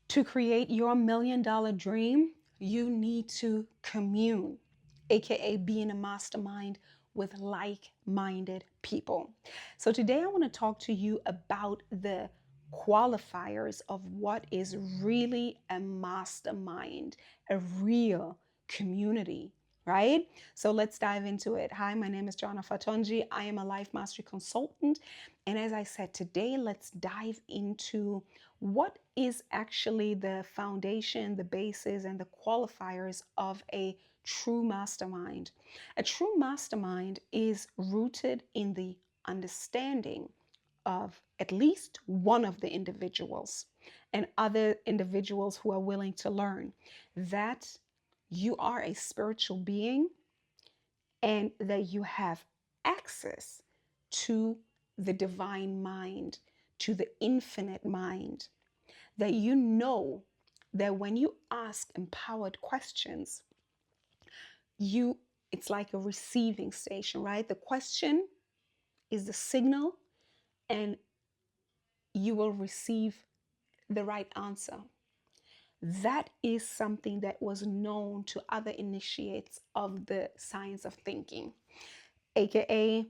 To create your $1 million dream, you need to commune, aka be in a mastermind with like minded people. So, today I want to talk to you about the qualifiers of what is really a mastermind, a real community, right? So, let's dive into it. Hi, my name is Jana Fatonji. I am a life mastery consultant. And as I said, today let's dive into what is actually the foundation, the basis, and the qualifiers of a true mastermind. A true mastermind is rooted in the understanding of at least one of the individuals and other individuals who are willing to learn that you are a spiritual being and that you have access to the divine mind, to the infinite mind, that you know that when you ask empowered questions, you it's like a receiving station, right? The question is the signal and you will receive the right answer. That is something that was known to other initiates of the science of thinking, aka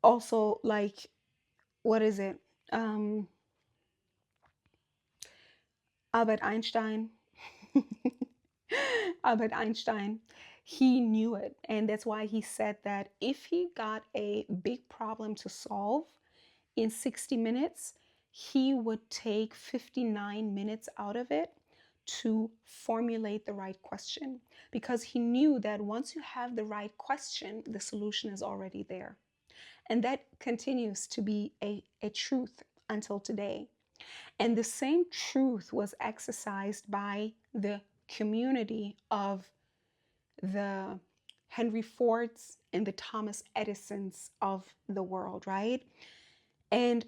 also like what is it? Um, Albert Einstein. Albert Einstein, he knew it. And that's why he said that if he got a big problem to solve in 60 minutes, he would take 59 minutes out of it to formulate the right question. Because he knew that once you have the right question, the solution is already there. And that continues to be a truth until today. And the same truth was exercised by the community of the Henry Fords and the Thomas Edisons of the world, right? And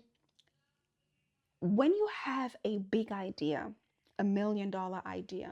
when you have a big idea, a $1 million idea,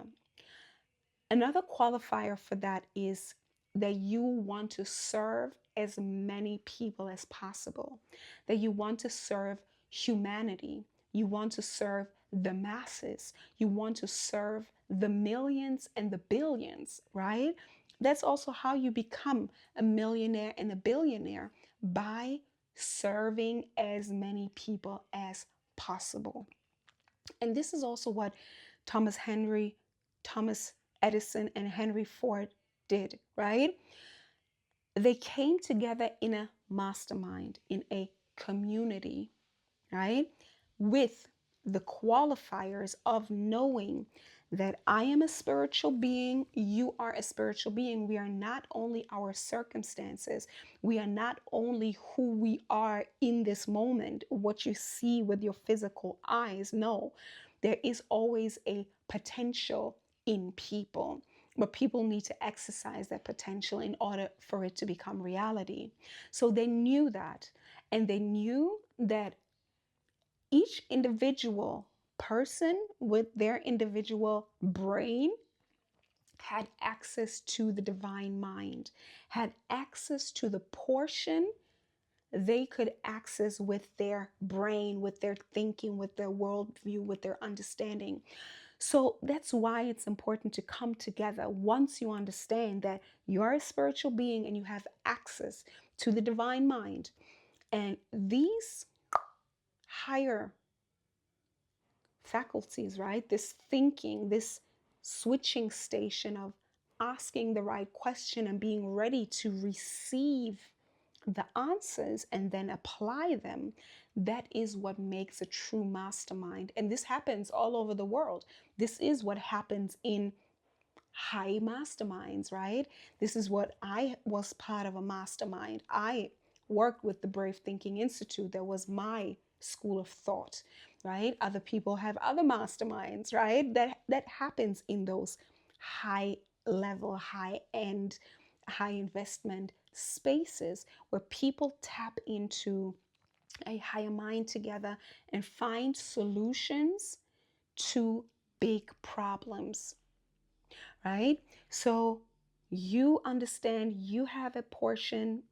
another qualifier for that is that you want to serve as many people as possible, that you want to serve humanity, you want to serve the masses, you want to serve the millions and the billions, right? That's also how you become a millionaire and a billionaire, by serving as many people as possible. And this is also what Thomas Edison and Henry Ford did, right? They came together in a mastermind, in a community, right? With the qualifiers of knowing that I am a spiritual being, you are a spiritual being. We are not only our circumstances, we are not only who we are in this moment, what you see with your physical eyes. No, there is always a potential in people. But people need to exercise that potential in order for it to become reality. So they knew that. And they knew that each individual person with their individual brain had access to the divine mind, had access to the portion they could access with their brain, with their thinking, with their worldview, with their understanding. So that's why it's important to come together once you understand that you are a spiritual being and you have access to the divine mind. And these higher faculties, right? This thinking, this switching station of asking the right question and being ready to receive the answers and then apply them. That is what makes a true mastermind. And this happens all over the world. This is what happens in high masterminds, right? This is what I was part of a mastermind. I worked with the Brave Thinking Institute. That was my school of thought, right? Other people have other masterminds, right? That happens in those high level, high end, high investment spaces where people tap into a higher mind together and find solutions to big problems, right? So you understand you have a portion,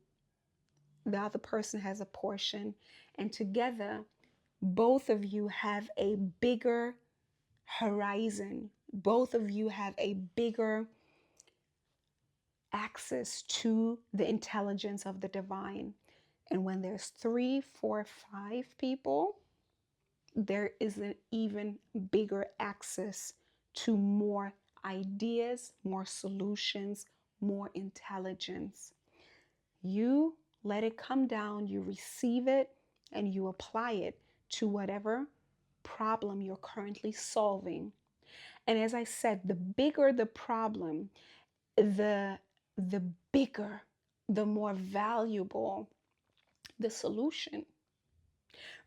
the other person has a portion, and together, Both of you have a bigger horizon. Both of you have a bigger access to the intelligence of the divine. And when there's three, four, five people, there is an even bigger access to more ideas, more solutions, more intelligence. You let it come down, you receive it, and you apply it to whatever problem you're currently solving. And as I said, the bigger the problem, the the bigger, the more valuable the solution,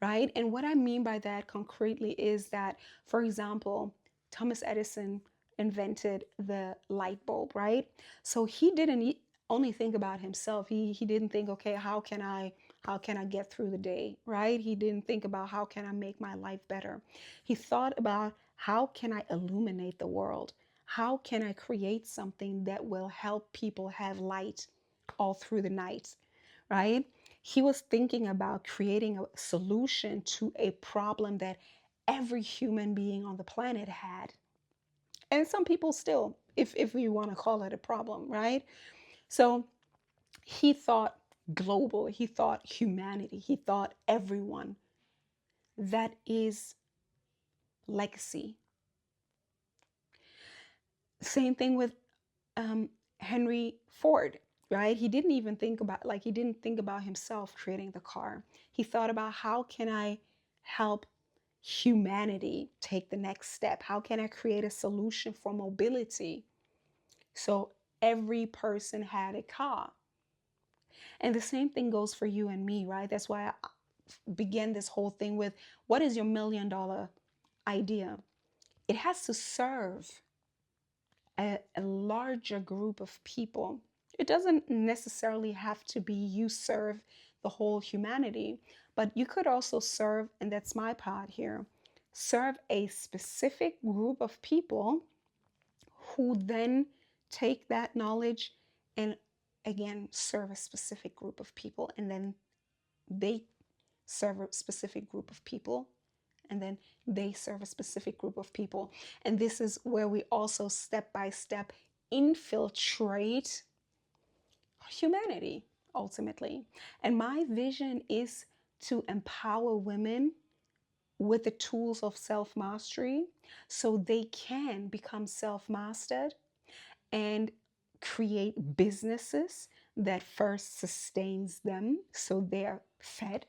right? And what I mean by that concretely is that, for example, Thomas Edison invented the light bulb, right? So he didn't only think about himself. He didn't think, okay, how can I get through the day, right? He didn't think about how can I make my life better. He thought about how can I illuminate the world? How can I create something that will help people have light all through the night, right? He was thinking about creating a solution to a problem that every human being on the planet had. And some people still, if we want to call it a problem, right? So he thought global, he thought humanity, he thought everyone. That is legacy. Same thing with Henry Ford, right? He didn't think about himself creating the car. He thought about how can I help humanity take the next step? How can I create a solution for mobility? So every person had a car. And the same thing goes for you and me, right? That's why I began this whole thing with what is your $1 million idea? It has to serve a larger group of people. It doesn't necessarily have to be you serve the whole humanity, but you could also serve, and that's my part here, serve a specific group of people who then take that knowledge and again serve a specific group of people, and then they serve a specific group of people, and then they serve a specific group of people. And this is where we also step by step infiltrate humanity ultimately. And my vision is to empower women with the tools of self mastery so they can become self mastered and create businesses that first sustains them so they're fed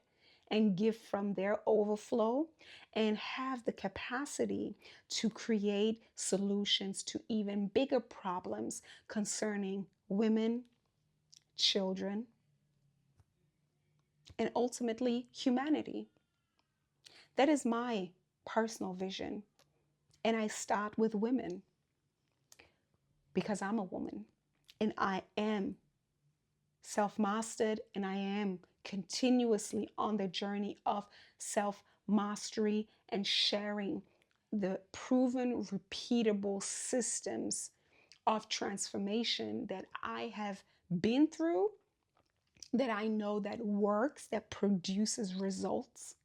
and give from their overflow and have the capacity to create solutions to even bigger problems concerning women, children, and ultimately humanity. That is my personal vision. And I start with women because I'm a woman and I am self mastered and I am continuously on the journey of self mastery and sharing the proven, repeatable systems of transformation that I have been through, that I know that works, that produces results.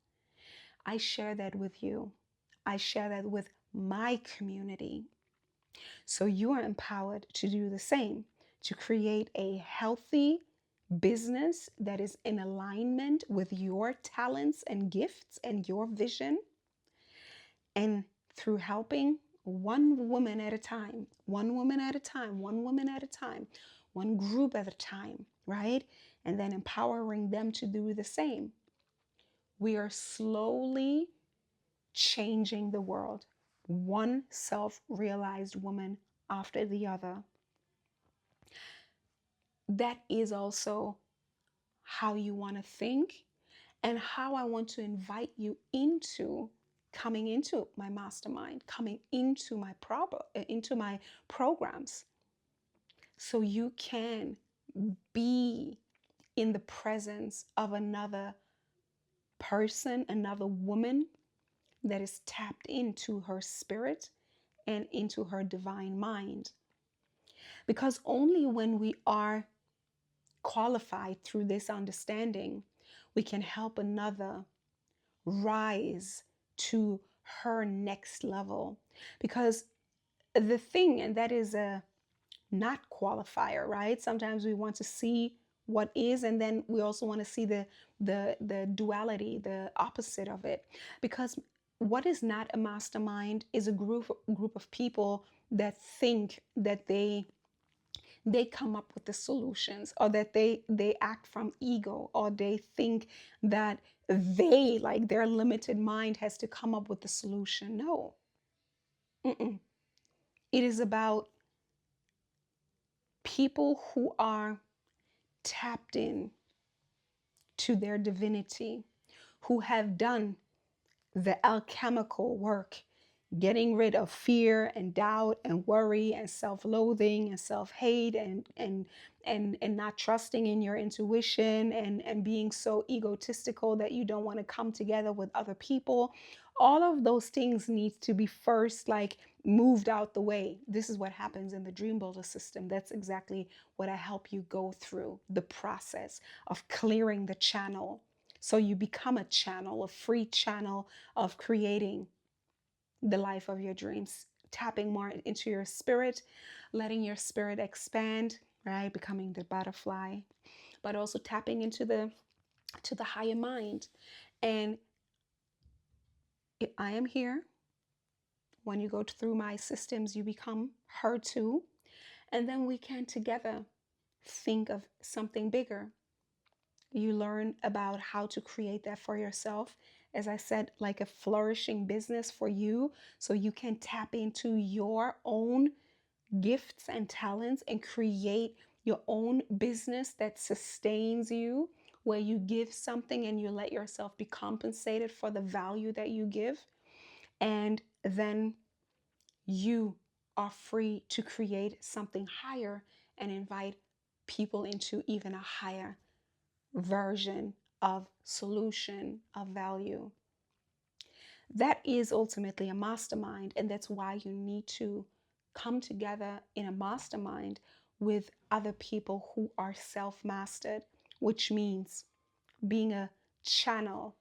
I share that with you. I share that with my community. So you are empowered to do the same, to create a healthy business that is in alignment with your talents and gifts and your vision. And through helping one woman at a time, one woman at a time, one woman at a time, one group at a time, right? And then empowering them to do the same. We are slowly changing the world, one self realized woman after the other. That is also how you want to think and how I want to invite you into coming into my mastermind, coming into my programs, so you can be in the presence of another person, another woman that is tapped into her spirit and into her divine mind. Because only when we are qualified through this understanding, we can help another rise to her next level. Because the thing, and that is a not qualifier, right? Sometimes we want to see what is, and then we also want to see the duality, the opposite of it. Because what is not a mastermind is a group of people that think that they come up with the solutions, or that they act from ego, or they think that they, like, their limited mind has to come up with the solution. No. Mm-mm. It is about people who are tapped in to their divinity, who have done the alchemical work, getting rid of fear and doubt and worry and self-loathing and self-hate and not trusting in your intuition and being so egotistical that you don't want to come together with other people. All of those things need to be first, like, moved out the way. This is what happens in the dream builder system. That's exactly what I help you go through, the process of clearing the channel, so you become a channel, a free channel of creating the life of your dreams, tapping more into your spirit, letting your spirit expand, right? Becoming the butterfly, but also tapping into the higher mind. And I am here. When you go through my systems, you become her too. And then we can together think of something bigger. You learn about how to create that for yourself. As I said, like a flourishing business for you, so you can tap into your own gifts and talents and create your own business that sustains you, where you give something and you let yourself be compensated for the value that you give. And then you are free to create something higher and invite people into even a higher version of solution of value. That is ultimately a mastermind, and that's why you need to come together in a mastermind with other people who are self-mastered, which means being a channel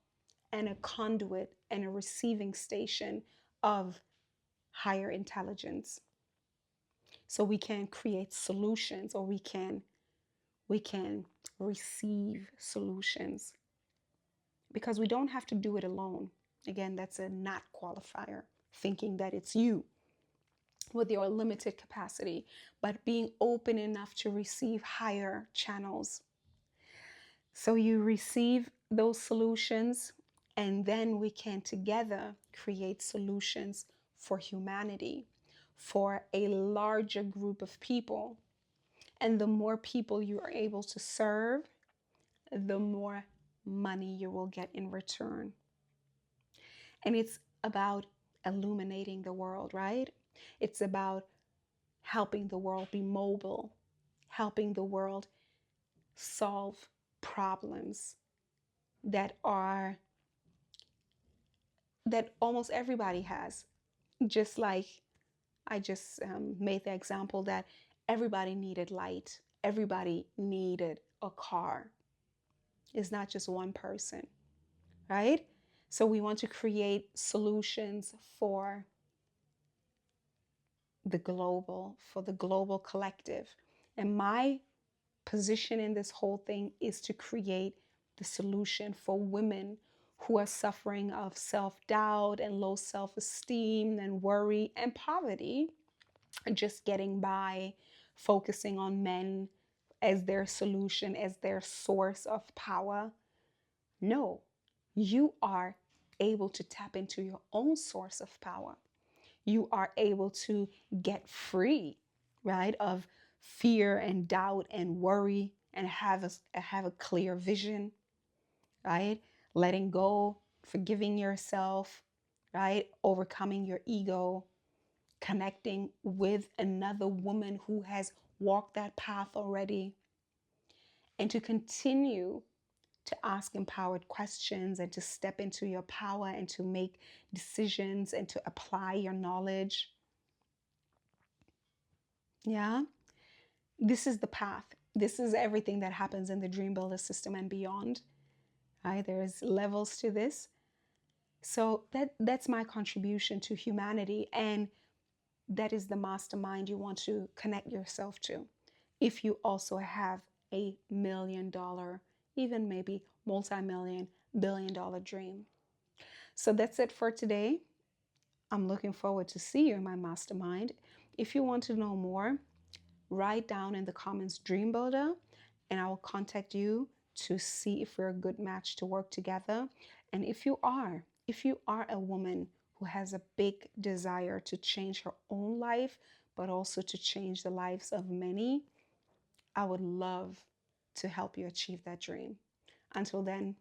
and a conduit and a receiving station of higher intelligence. So we can create solutions, or we can receive solutions, because we don't have to do it alone. Again, that's a not qualifier, thinking that it's you with your limited capacity, but being open enough to receive higher channels. So you receive those solutions, and then we can together create solutions for humanity, for a larger group of people. And the more people you are able to serve, the more money you will get in return. And it's about illuminating the world, right? It's about helping the world be mobile, helping the world solve problems that are that almost everybody has. Just like I just made the example that everybody needed light, everybody needed a car. It's not just one person, right? So we want to create solutions for the global collective. And my position in this whole thing is to create the solution for women who are suffering of self-doubt and low self-esteem and worry and poverty, just getting by, focusing on men as their solution, as their source of power. No, you are able to tap into your own source of power. You are able to get free, right, of fear and doubt and worry, and have a clear vision, right? Letting go, forgiving yourself, right? Overcoming your ego, connecting with another woman who has walked that path already, and to continue to ask empowered questions and to step into your power and to make decisions and to apply your knowledge. Yeah, this is the path. This is everything that happens in the Dream Builder system and beyond. Right? There's levels to this. So that's my contribution to humanity, and that is the mastermind you want to connect yourself to. If you also have $1 million, even maybe multi-million, billion-dollar dream. So that's it for today. I'm looking forward to see you in my mastermind. If you want to know more, write down in the comments dream builder, and I will contact you to see if we're a good match to work together. And if you are a woman who has a big desire to change her own life, but also to change the lives of many, I would love to help you achieve that dream. Until then,